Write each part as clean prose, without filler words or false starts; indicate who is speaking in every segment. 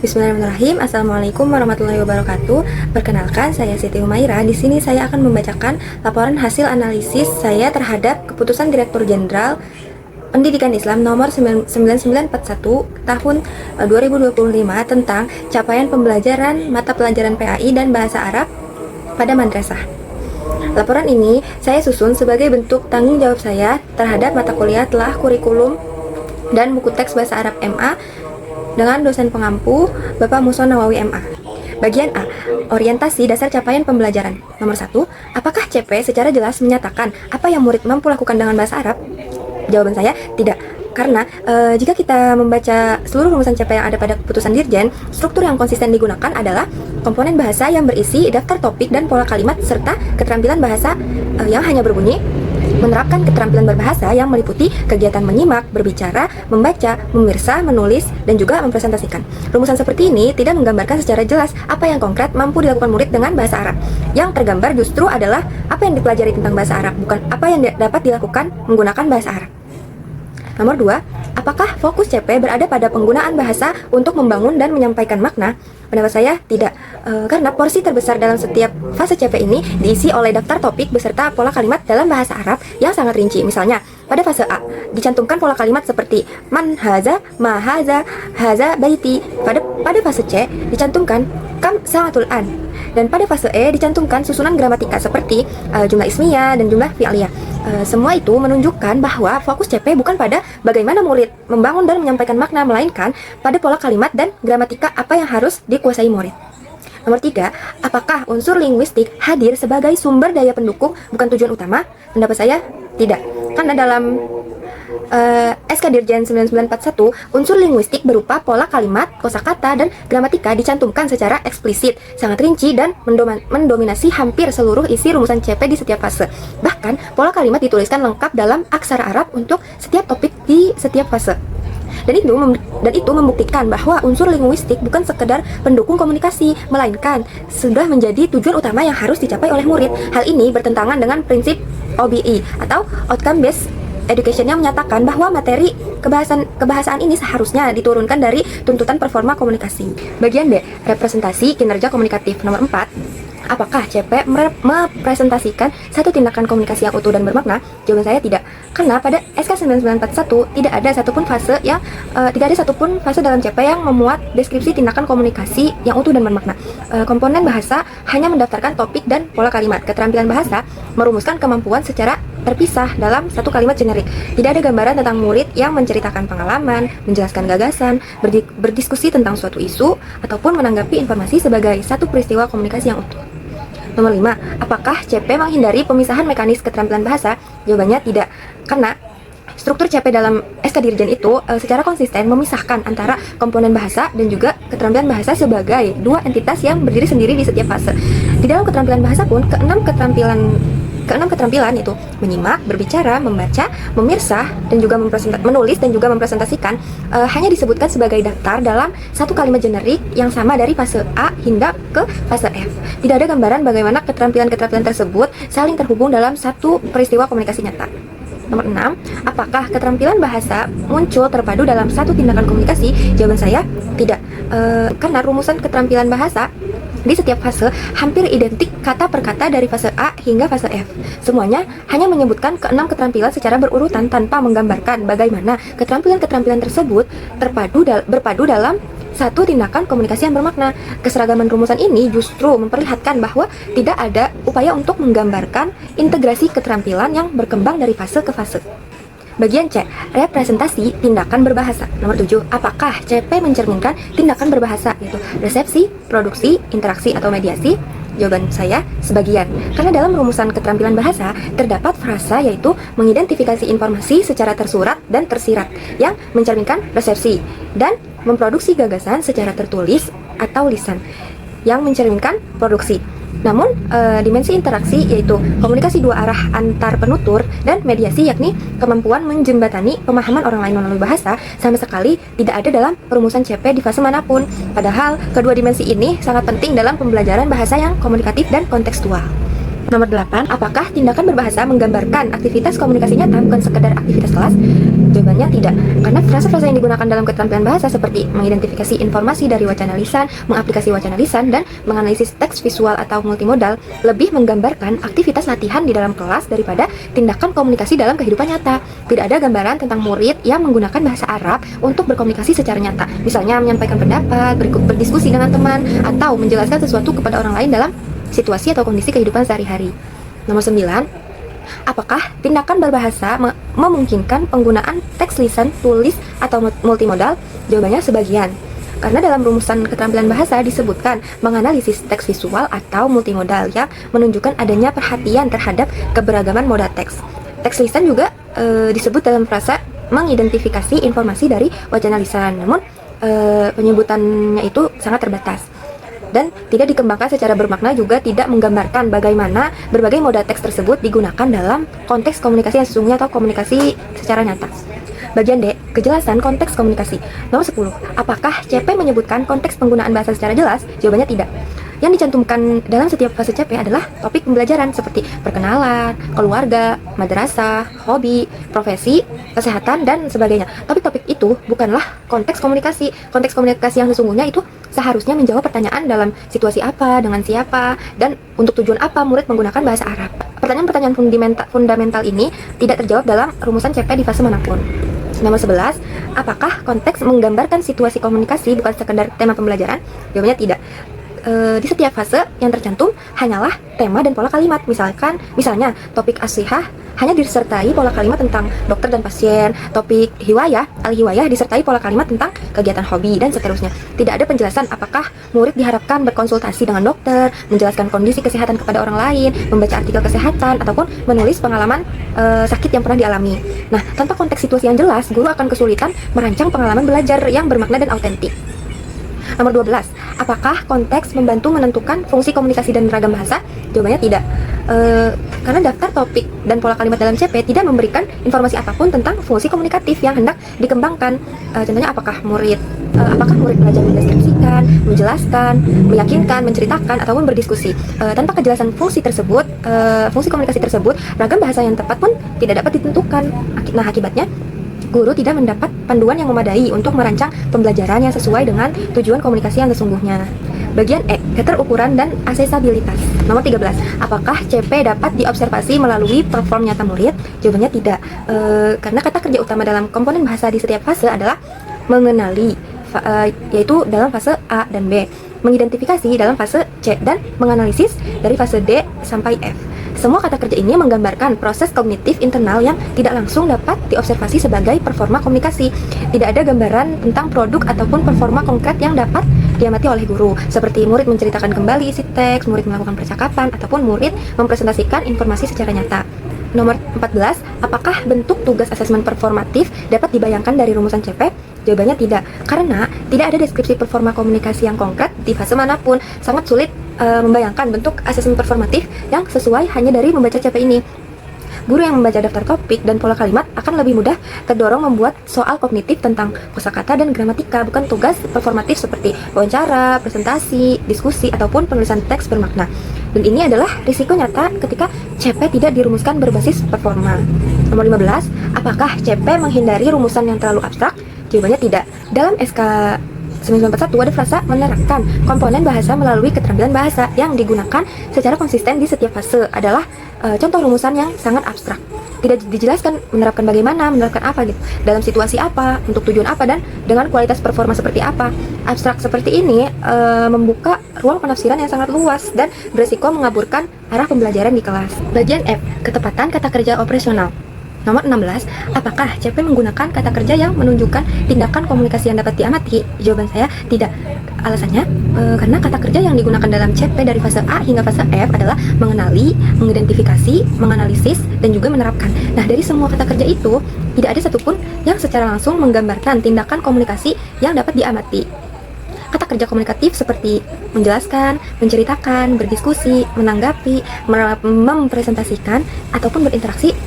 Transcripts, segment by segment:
Speaker 1: Bismillahirrahmanirrahim. Assalamualaikum warahmatullahi wabarakatuh. Perkenalkan, saya Siti Humaira. Di sini saya akan membacakan laporan hasil analisis saya terhadap Keputusan Direktur Jenderal Pendidikan Islam nomor 9941 tahun 2025 tentang capaian pembelajaran mata pelajaran PAI dan bahasa Arab pada madrasah. Laporan ini saya susun sebagai bentuk tanggung jawab saya terhadap mata kuliah telah kurikulum dan buku teks bahasa Arab MA dengan dosen pengampu Bapak Muson Nawawi MA. Bagian A, orientasi dasar capaian pembelajaran. Nomor 1, apakah CP secara jelas menyatakan apa yang murid mampu lakukan dengan bahasa Arab? Jawaban saya, tidak. Karena jika kita membaca seluruh rumusan CP yang ada pada keputusan Dirjen, struktur yang konsisten digunakan adalah komponen bahasa yang berisi daftar topik dan pola kalimat serta keterampilan bahasa yang hanya berbunyi, menerapkan keterampilan berbahasa yang meliputi kegiatan menyimak, berbicara, membaca, memirsa, menulis, dan juga mempresentasikan. Rumusan seperti ini tidak menggambarkan secara jelas apa yang konkret mampu dilakukan murid dengan bahasa Arab. Yang tergambar justru adalah apa yang dipelajari tentang bahasa Arab, bukan apa yang dapat dilakukan menggunakan bahasa Arab. Nomor 2, apakah fokus CP berada pada penggunaan bahasa untuk membangun dan menyampaikan makna? Pendapat saya tidak, karena porsi terbesar dalam setiap fase CP ini diisi oleh daftar topik beserta pola kalimat dalam bahasa Arab yang sangat rinci. Misalnya, pada fase A, dicantumkan pola kalimat seperti man haza, ma haza, haza baiti. Pada fase C, dicantumkan kam sa'atul an. Dan pada fase E dicantumkan susunan gramatika seperti jumlah ismiyah dan jumlah fi'liyah. Semua itu menunjukkan bahwa fokus CP bukan pada bagaimana murid membangun dan menyampaikan makna, melainkan pada pola kalimat dan gramatika apa yang harus dikuasai murid. Nomor 3, apakah unsur linguistik hadir sebagai sumber daya pendukung bukan tujuan utama? Pendapat saya tidak. Karena dalam SK Dirjen 9941, unsur linguistik berupa pola kalimat, kosakata, dan gramatika dicantumkan secara eksplisit, sangat rinci, dan mendominasi hampir seluruh isi rumusan CP di setiap fase. Bahkan, pola kalimat dituliskan lengkap dalam aksara Arab untuk setiap topik di setiap fase. Dan itu membuktikan bahwa unsur linguistik bukan sekedar pendukung komunikasi, melainkan sudah menjadi tujuan utama yang harus dicapai oleh murid. Hal ini bertentangan dengan prinsip OBE atau Outcome Based Education yang menyatakan bahwa materi kebahasaan ini seharusnya diturunkan dari tuntutan performa komunikasi. Bagian B, representasi kinerja komunikatif. Nomor 4, apakah CP merepresentasikan satu tindakan komunikasi yang utuh dan bermakna? Jawaban saya tidak. Karena pada SK 9941 tidak ada satupun fase dalam CP yang memuat deskripsi tindakan komunikasi yang utuh dan bermakna. Komponen bahasa hanya mendaftarkan topik dan pola kalimat. Keterampilan bahasa merumuskan kemampuan secara terpisah dalam satu kalimat generik. Tidak ada gambaran tentang murid yang menceritakan pengalaman, menjelaskan gagasan, berdiskusi tentang suatu isu, ataupun menanggapi informasi sebagai satu peristiwa komunikasi yang utuh. Nomor 5, apakah CP menghindari pemisahan mekanis keterampilan bahasa? Jawabannya tidak, karena struktur CP dalam SK Dirjen itu secara konsisten memisahkan antara komponen bahasa dan juga keterampilan bahasa sebagai dua entitas yang berdiri sendiri di setiap fase. Di dalam keterampilan bahasa pun, keenam keterampilan itu menyimak, berbicara, membaca, memirsa, dan juga menulis dan juga mempresentasikan hanya disebutkan sebagai daftar dalam satu kalimat generik yang sama dari fase A hingga ke fase F. Tidak ada gambaran bagaimana keterampilan-keterampilan tersebut saling terhubung dalam satu peristiwa komunikasi nyata. Nomor 6, apakah keterampilan bahasa muncul terpadu dalam satu tindakan komunikasi? Jawaban saya tidak, karena rumusan keterampilan bahasa di setiap fase hampir identik kata per kata dari fase A hingga fase F. Semuanya hanya menyebutkan keenam keterampilan secara berurutan tanpa menggambarkan bagaimana keterampilan-keterampilan tersebut berpadu dalam satu tindakan komunikasi yang bermakna. Keseragaman rumusan ini justru memperlihatkan bahwa tidak ada upaya untuk menggambarkan integrasi keterampilan yang berkembang dari fase ke fase. Bagian C, representasi tindakan berbahasa. Nomor 7, apakah CP mencerminkan tindakan berbahasa, yaitu resepsi, produksi, interaksi, atau mediasi? Jawaban saya, sebagian. Karena dalam rumusan keterampilan bahasa, terdapat frasa yaitu mengidentifikasi informasi secara tersurat dan tersirat, yang mencerminkan resepsi, dan memproduksi gagasan secara tertulis atau lisan, yang mencerminkan produksi. Namun, dimensi interaksi yaitu komunikasi dua arah antar penutur dan mediasi yakni kemampuan menjembatani pemahaman orang lain melalui bahasa sama sekali tidak ada dalam perumusan CP di fase manapun. Padahal, kedua dimensi ini sangat penting dalam pembelajaran bahasa yang komunikatif dan kontekstual. Nomor 8, apakah tindakan berbahasa menggambarkan aktivitas komunikasi nyata bukan sekedar aktivitas kelas? Jawabannya tidak, karena frasa-frasa yang digunakan dalam keterampilan bahasa seperti mengidentifikasi informasi dari wacana lisan, mengaplikasi wacana lisan, dan menganalisis teks visual atau multimodal lebih menggambarkan aktivitas latihan di dalam kelas daripada tindakan komunikasi dalam kehidupan nyata. Tidak ada gambaran tentang murid yang menggunakan bahasa Arab untuk berkomunikasi secara nyata, misalnya menyampaikan pendapat, berdiskusi dengan teman, atau menjelaskan sesuatu kepada orang lain dalam situasi atau kondisi kehidupan sehari-hari. Nomor 9, apakah tindakan berbahasa memungkinkan penggunaan teks lisan, tulis, atau multimodal? Jawabannya sebagian. Karena dalam rumusan keterampilan bahasa disebutkan menganalisis teks visual atau multimodal yang menunjukkan adanya perhatian terhadap keberagaman moda teks. Teks lisan juga disebut dalam frasa mengidentifikasi informasi dari wacana lisan, namun penyebutannya itu sangat terbatas dan tidak dikembangkan secara bermakna, juga tidak menggambarkan bagaimana berbagai moda teks tersebut digunakan dalam konteks komunikasi yang sesungguhnya atau komunikasi secara nyata. Bagian D, kejelasan konteks komunikasi. Nomor 10, apakah CP menyebutkan konteks penggunaan bahasa secara jelas? Jawabannya tidak. Yang dicantumkan dalam setiap fase CP adalah topik pembelajaran seperti perkenalan, keluarga, madrasah, hobi, profesi, kesehatan, dan sebagainya. Topik-topik itu bukanlah konteks komunikasi. Konteks komunikasi yang sesungguhnya itu seharusnya menjawab pertanyaan dalam situasi apa, dengan siapa, dan untuk tujuan apa murid menggunakan bahasa Arab. Pertanyaan-pertanyaan fundamental ini tidak terjawab dalam rumusan CP di fase manapun. Nomor 11, apakah konteks menggambarkan situasi komunikasi bukan sekedar tema pembelajaran? Jawabannya tidak. Di setiap fase yang tercantum hanyalah tema dan pola kalimat. Misalnya topik as-sihah hanya disertai pola kalimat tentang dokter dan pasien. Topik hiwayah, al-hiwayah disertai pola kalimat tentang kegiatan hobi, dan seterusnya. Tidak ada penjelasan apakah murid diharapkan berkonsultasi dengan dokter, menjelaskan kondisi kesehatan kepada orang lain, membaca artikel kesehatan, ataupun menulis pengalaman sakit yang pernah dialami. Nah, tanpa konteks situasi yang jelas, guru akan kesulitan merancang pengalaman belajar yang bermakna dan autentik. Nomor 12, apakah konteks membantu menentukan fungsi komunikasi dan ragam bahasa? Jawabannya tidak. Karena daftar topik dan pola kalimat dalam CP tidak memberikan informasi apapun tentang fungsi komunikatif yang hendak dikembangkan. Contohnya apakah murid belajar mendeskripsikan, menjelaskan, meyakinkan, menceritakan, ataupun berdiskusi. Tanpa kejelasan fungsi tersebut, fungsi komunikasi tersebut, ragam bahasa yang tepat pun tidak dapat ditentukan. Nah, akibatnya guru tidak mendapat panduan yang memadai untuk merancang pembelajaran yang sesuai dengan tujuan komunikasi yang sesungguhnya. Bagian E, keterukuran dan aksesabilitas. Nomor 13, apakah CP dapat diobservasi melalui perform nyata murid? Jawabannya tidak. Karena kata kerja utama dalam komponen bahasa di setiap fase adalah mengenali, yaitu dalam fase A dan B, mengidentifikasi dalam fase C, dan menganalisis dari fase D sampai F. Semua kata kerja ini menggambarkan proses kognitif internal yang tidak langsung dapat diobservasi sebagai performa komunikasi. Tidak ada gambaran tentang produk ataupun performa konkret yang dapat diamati oleh guru, seperti murid menceritakan kembali isi teks, murid melakukan percakapan, ataupun murid mempresentasikan informasi secara nyata. Nomor 14, apakah bentuk tugas asesmen performatif dapat dibayangkan dari rumusan CP? Jawabannya tidak, karena tidak ada deskripsi performa komunikasi yang konkret di fase manapun. Sangat sulit membayangkan bentuk asesmen performatif yang sesuai hanya dari membaca CP ini. Guru yang membaca daftar topik dan pola kalimat akan lebih mudah terdorong membuat soal kognitif tentang kosakata dan gramatika, bukan tugas performatif seperti wawancara, presentasi, diskusi, ataupun penulisan teks bermakna. Dan ini adalah risiko nyata ketika CP tidak dirumuskan berbasis performa. Nomor 15, apakah CP menghindari rumusan yang terlalu abstrak? Jawabannya tidak. Dalam SK 1941 ada frasa menerapkan komponen bahasa melalui keterampilan bahasa yang digunakan secara konsisten di setiap fase adalah contoh rumusan yang sangat abstrak. Tidak dijelaskan menerapkan bagaimana, menerapkan apa gitu, dalam situasi apa, untuk tujuan apa, dan dengan kualitas performa seperti apa. Abstrak seperti ini membuka ruang penafsiran yang sangat luas dan beresiko mengaburkan arah pembelajaran di kelas. Bagian F, ketepatan kata kerja operasional. Nomor 16, apakah CP menggunakan kata kerja yang menunjukkan tindakan komunikasi yang dapat diamati? Jawaban saya tidak. Alasannya, karena kata kerja yang digunakan dalam CP dari fase A hingga fase F adalah mengenali, mengidentifikasi, menganalisis, dan juga menerapkan. Nah, dari semua kata kerja itu, tidak ada satupun yang secara langsung menggambarkan tindakan komunikasi yang dapat diamati. Kata kerja komunikatif seperti menjelaskan, menceritakan, berdiskusi, menanggapi, mempresentasikan, ataupun berinteraksi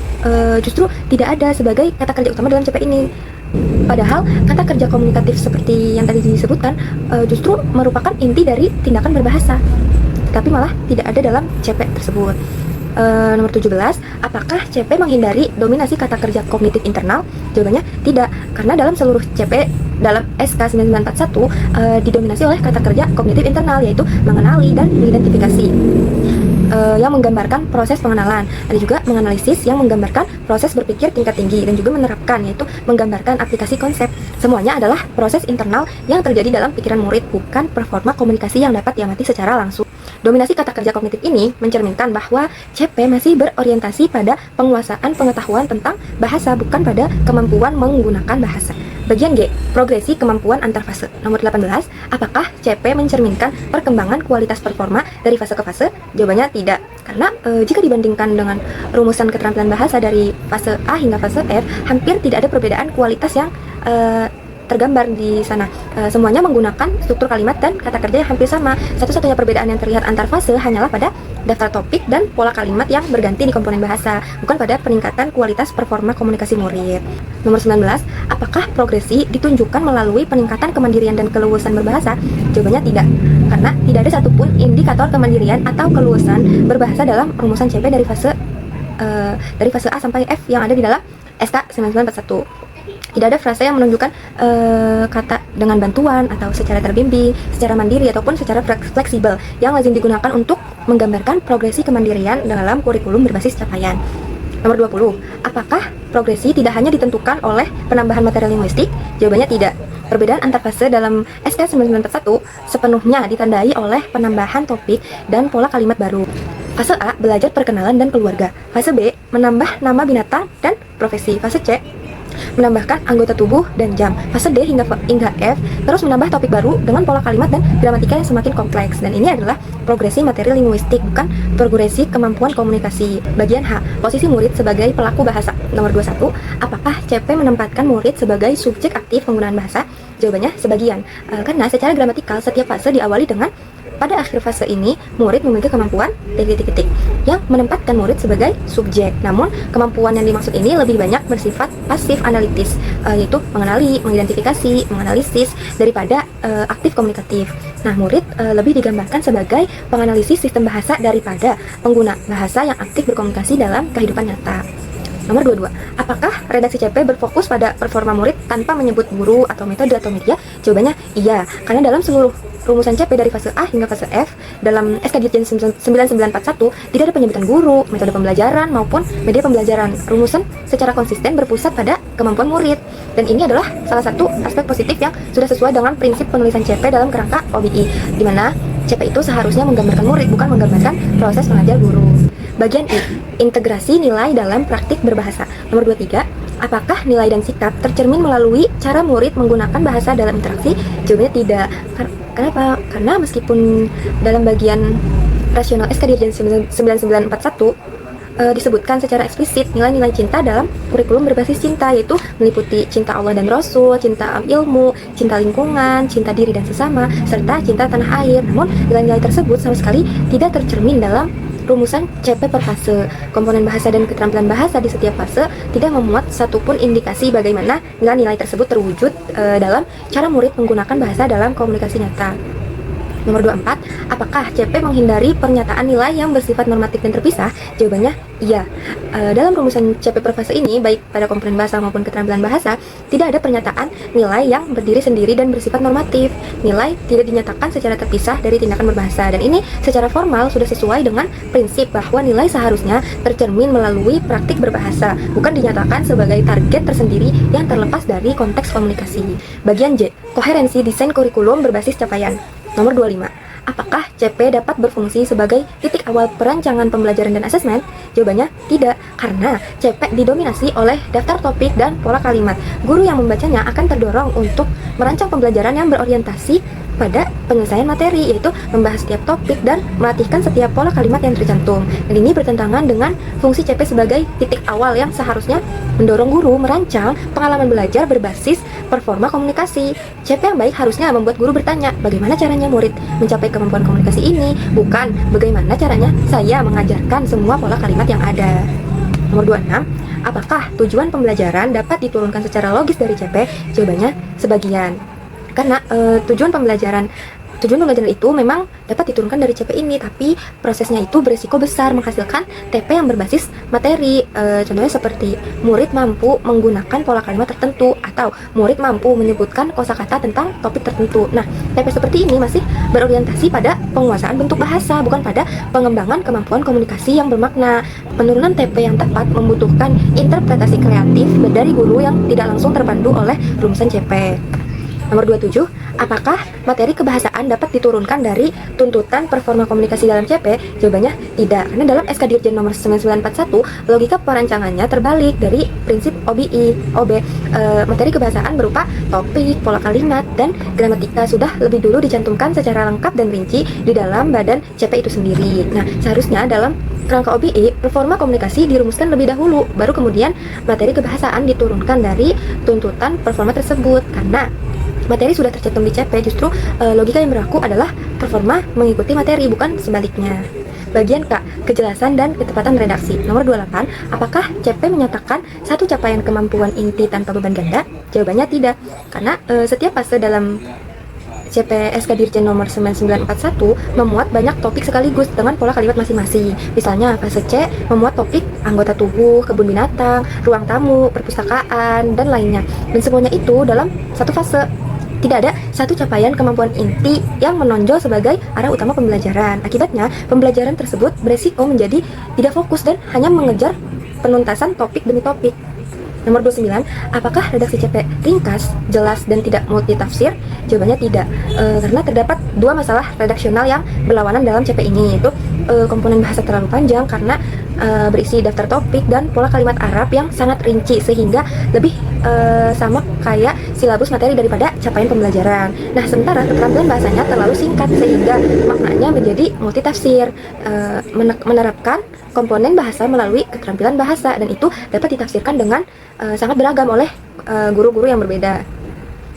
Speaker 1: justru tidak ada sebagai kata kerja utama dalam CP ini. Padahal kata kerja komunikatif seperti yang tadi disebutkan justru merupakan inti dari tindakan berbahasa, tapi malah tidak ada dalam CP tersebut. Nomor 17, apakah CP menghindari dominasi kata kerja kognitif internal? Jawabannya tidak, karena dalam seluruh CP dalam SK 9941 didominasi oleh kata kerja kognitif internal, yaitu mengenali dan mengidentifikasi, yang menggambarkan proses pengenalan. Ada juga menganalisis yang menggambarkan proses berpikir tingkat tinggi, dan juga menerapkan, yaitu menggambarkan aplikasi konsep. Semuanya adalah proses internal yang terjadi dalam pikiran murid, bukan performa komunikasi yang dapat diamati secara langsung. Dominasi kata kerja kognitif ini mencerminkan bahwa CP masih berorientasi pada penguasaan pengetahuan tentang bahasa, bukan pada kemampuan menggunakan bahasa. Bagian G, progresi kemampuan antar fase. Nomor 18, apakah CP mencerminkan perkembangan kualitas performa dari fase ke fase? Jawabannya tidak, karena jika dibandingkan dengan rumusan keterampilan bahasa dari fase A hingga fase F, hampir tidak ada perbedaan kualitas yang tergambar di sana. Semuanya menggunakan struktur kalimat dan kata kerja yang hampir sama. Satu-satunya perbedaan yang terlihat antar fase hanyalah pada daftar topik dan pola kalimat yang berganti di komponen bahasa, bukan pada peningkatan kualitas performa komunikasi murid. Nomor 19, apakah progresi ditunjukkan melalui peningkatan kemandirian dan keluasan berbahasa? Jawabannya tidak, karena tidak ada satupun indikator kemandirian atau keluasan berbahasa dalam rumusan CP dari fase A sampai F yang ada di dalam SK 9941. Tidak ada frasa yang menunjukkan kata dengan bantuan atau secara terbimbing, secara mandiri, ataupun secara fleksibel yang lazim digunakan untuk menggambarkan progresi kemandirian dalam kurikulum berbasis capaian. Nomor 20, apakah progresi tidak hanya ditentukan oleh penambahan materi linguistik? Jawabannya tidak. Perbedaan antar fase dalam SK 9941 sepenuhnya ditandai oleh penambahan topik dan pola kalimat baru. Fase A, belajar perkenalan dan keluarga. Fase B, menambah nama binatang dan profesi. Fase C, menambahkan anggota tubuh dan jam. Fase D hingga F terus menambah topik baru dengan pola kalimat dan gramatika yang semakin kompleks. Dan ini adalah progresi materi linguistik, bukan progresi kemampuan komunikasi. Bagian H, posisi murid sebagai pelaku bahasa. Nomor 21, apakah CP menempatkan murid sebagai subjek aktif penggunaan bahasa? Jawabannya sebagian, karena secara gramatikal setiap fase diawali dengan pada akhir fase ini, murid memiliki kemampuan titik-titik yang menempatkan murid sebagai subjek. Namun, kemampuan yang dimaksud ini lebih banyak bersifat pasif analitis, yaitu mengenali, mengidentifikasi, menganalisis daripada aktif komunikatif. Nah, murid lebih digambarkan sebagai penganalisis sistem bahasa daripada pengguna bahasa yang aktif berkomunikasi dalam kehidupan nyata. Nomor 22, apakah redaksi CP berfokus pada performa murid tanpa menyebut guru atau metode atau media? Jawabannya iya, karena dalam seluruh rumusan CP dari fase A hingga fase F dalam SK Dirjen 9941 tidak ada penyebutan guru, metode pembelajaran maupun media pembelajaran. Rumusan secara konsisten berpusat pada kemampuan murid, dan ini adalah salah satu aspek positif yang sudah sesuai dengan prinsip penulisan CP dalam kerangka OBI, di mana CP itu seharusnya menggambarkan murid, bukan menggambarkan proses mengajar guru. Bagian I, integrasi nilai dalam praktik berbahasa. Nomor 23, apakah nilai dan sikap tercermin melalui cara murid menggunakan bahasa dalam interaksi? Jawabannya tidak. Kenapa? Karena meskipun dalam bagian rasional SK Dirjen 9941 disebutkan secara eksplisit nilai-nilai cinta dalam kurikulum berbasis cinta, yaitu meliputi cinta Allah dan Rasul, cinta ilmu, cinta lingkungan, cinta diri dan sesama, serta cinta tanah air. Namun nilai-nilai tersebut sama sekali tidak tercermin dalam rumusan CP per fase. Komponen bahasa dan keterampilan bahasa di setiap fase tidak memuat satupun indikasi bagaimana nilai-nilai tersebut terwujud dalam cara murid menggunakan bahasa dalam komunikasi nyata. Nomor 24, apakah CP menghindari pernyataan nilai yang bersifat normatif dan terpisah? Jawabannya iya. Dalam rumusan CP per fase ini, baik pada komponen bahasa maupun keterampilan bahasa, tidak ada pernyataan nilai yang berdiri sendiri dan bersifat normatif. Nilai tidak dinyatakan secara terpisah dari tindakan berbahasa, dan ini secara formal sudah sesuai dengan prinsip bahwa nilai seharusnya tercermin melalui praktik berbahasa, bukan dinyatakan sebagai target tersendiri yang terlepas dari konteks komunikasi. Bagian J, koherensi desain kurikulum berbasis capaian. Nomor 25, apakah CP dapat berfungsi sebagai titik awal perancangan pembelajaran dan asesmen? Jawabannya tidak, karena CP didominasi oleh daftar topik dan pola kalimat. Guru yang membacanya akan terdorong untuk merancang pembelajaran yang berorientasi pada penyelesaian materi, yaitu membahas setiap topik dan melatihkan setiap pola kalimat yang tercantum. Dan ini bertentangan dengan fungsi CP sebagai titik awal yang seharusnya mendorong guru merancang pengalaman belajar berbasis performa komunikasi. CP yang baik harusnya membuat guru bertanya, bagaimana caranya murid mencapai kemampuan komunikasi ini, bukan bagaimana caranya saya mengajarkan semua pola kalimat yang ada. Nomor 26, apakah tujuan pembelajaran dapat diturunkan secara logis dari CP? Jawabannya sebagian. Karena tujuan Tujuan pembelajaran itu memang dapat diturunkan dari CP ini, tapi prosesnya itu berisiko besar menghasilkan TP yang berbasis materi. Contohnya seperti murid mampu menggunakan pola kalimat tertentu atau murid mampu menyebutkan kosakata tentang topik tertentu. Nah, TP seperti ini masih berorientasi pada penguasaan bentuk bahasa, bukan pada pengembangan kemampuan komunikasi yang bermakna. Penurunan TP yang tepat membutuhkan interpretasi kreatif dari guru yang tidak langsung terpandu oleh rumusan CP. Nomor 27, apakah materi kebahasaan dapat diturunkan dari tuntutan performa komunikasi dalam CP? Jawabannya tidak, karena dalam SK Dirjen nomor 9941, logika perancangannya terbalik dari prinsip OB. Materi kebahasaan berupa topik, pola kalimat, dan gramatika sudah lebih dulu dicantumkan secara lengkap dan rinci di dalam badan CP itu sendiri. Nah, seharusnya dalam kerangka OBI, performa komunikasi dirumuskan lebih dahulu, baru kemudian materi kebahasaan diturunkan dari tuntutan performa tersebut, karena materi sudah tercantum di CP, justru logika yang berlaku adalah performa mengikuti materi, bukan sebaliknya. Bagian K, kejelasan dan ketepatan redaksi. Nomor 28, apakah CP menyatakan satu capaian kemampuan inti tanpa beban ganda? Jawabannya tidak, karena setiap fase dalam CP SK Dirjen nomor 9941 memuat banyak topik sekaligus dengan pola kalimat masing-masing. Misalnya fase C memuat topik anggota tubuh, kebun binatang, ruang tamu, perpustakaan, dan lainnya. Dan semuanya itu dalam satu fase. Tidak ada satu capaian kemampuan inti yang menonjol sebagai arah utama pembelajaran. Akibatnya, pembelajaran tersebut beresiko menjadi tidak fokus dan hanya mengejar penuntasan topik demi topik. Nomor 29, apakah redaksi CP ringkas, jelas, dan tidak multitafsir? Jawabannya tidak, karena terdapat dua masalah redaksional yang berlawanan dalam CP ini, yaitu komponen bahasa terlalu panjang karena berisi daftar topik dan pola kalimat Arab yang sangat rinci sehingga lebih sama kayak silabus materi daripada capaian pembelajaran. Nah, sementara keterampilan bahasanya terlalu singkat sehingga maknanya menjadi multitafsir, menerapkan komponen bahasa melalui keterampilan bahasa, dan itu dapat ditafsirkan dengan sangat beragam oleh guru-guru yang berbeda.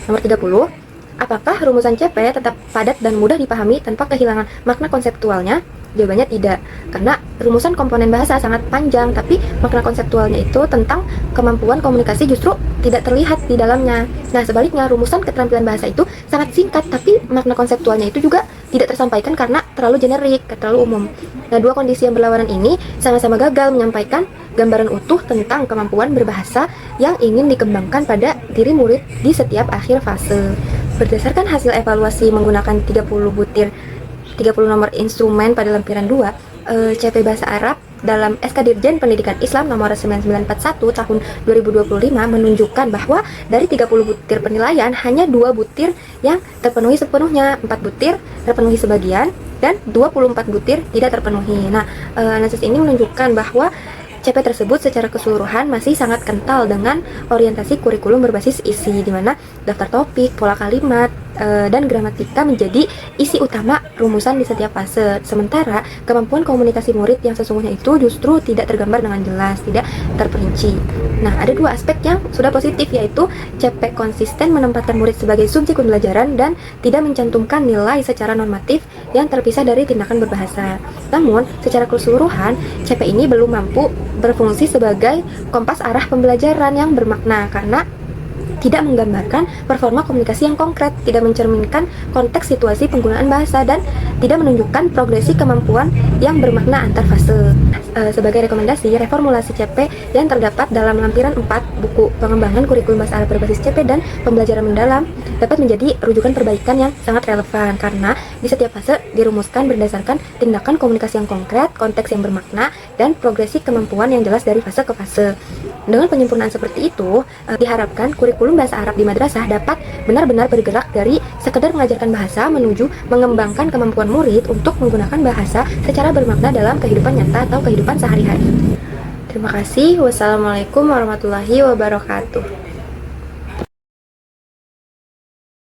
Speaker 1: Nomor 30, apakah rumusan CP tetap padat dan mudah dipahami tanpa kehilangan makna konseptualnya? Jawabannya tidak, karena rumusan komponen bahasa sangat panjang, tapi makna konseptualnya itu tentang kemampuan komunikasi justru tidak terlihat di dalamnya. Nah, sebaliknya rumusan keterampilan bahasa itu sangat singkat, tapi makna konseptualnya itu juga tidak tersampaikan karena terlalu generik, terlalu umum. Nah, dua kondisi yang berlawanan ini sama-sama gagal menyampaikan gambaran utuh tentang kemampuan berbahasa yang ingin dikembangkan pada diri murid di setiap akhir fase. Berdasarkan hasil evaluasi menggunakan 30 nomor instrumen pada lampiran 2, CP Bahasa Arab dalam SK Dirjen Pendidikan Islam nomor 9941 tahun 2025 menunjukkan bahwa dari 30 butir penilaian, hanya 2 butir yang terpenuhi sepenuhnya, 4 butir terpenuhi sebagian, dan 24 butir tidak terpenuhi. Nah, analisis ini menunjukkan bahwa CP tersebut secara keseluruhan masih sangat kental dengan orientasi kurikulum berbasis isi, di mana daftar topik, pola kalimat, dan gramatika menjadi isi utama rumusan di setiap fase. Sementara kemampuan komunikasi murid yang sesungguhnya itu justru tidak tergambar dengan jelas, tidak terperinci. Nah, ada dua aspek yang sudah positif, yaitu CP konsisten menempatkan murid sebagai subjek pembelajaran dan tidak mencantumkan nilai secara normatif yang terpisah dari tindakan berbahasa. Namun, secara keseluruhan, CP ini belum mampu berfungsi sebagai kompas arah pembelajaran yang bermakna karena tidak menggambarkan performa komunikasi yang konkret, tidak mencerminkan konteks situasi penggunaan bahasa, dan tidak menunjukkan progresi kemampuan yang bermakna antar fase. Sebagai rekomendasi, reformulasi CP yang terdapat dalam lampiran 4 buku pengembangan kurikulum bahasa Arab berbasis CP dan pembelajaran mendalam dapat menjadi rujukan perbaikan yang sangat relevan karena di setiap fase dirumuskan berdasarkan tindakan komunikasi yang konkret, konteks yang bermakna, dan progresi kemampuan yang jelas dari fase ke fase. Dengan penyempurnaan seperti itu, diharapkan kurikulum bahasa Arab di madrasah dapat benar-benar bergerak dari sekedar mengajarkan bahasa menuju mengembangkan kemampuan murid untuk menggunakan bahasa secara bermakna dalam kehidupan nyata atau kehidupan sehari-hari. Terima kasih. Wassalamualaikum warahmatullahi wabarakatuh.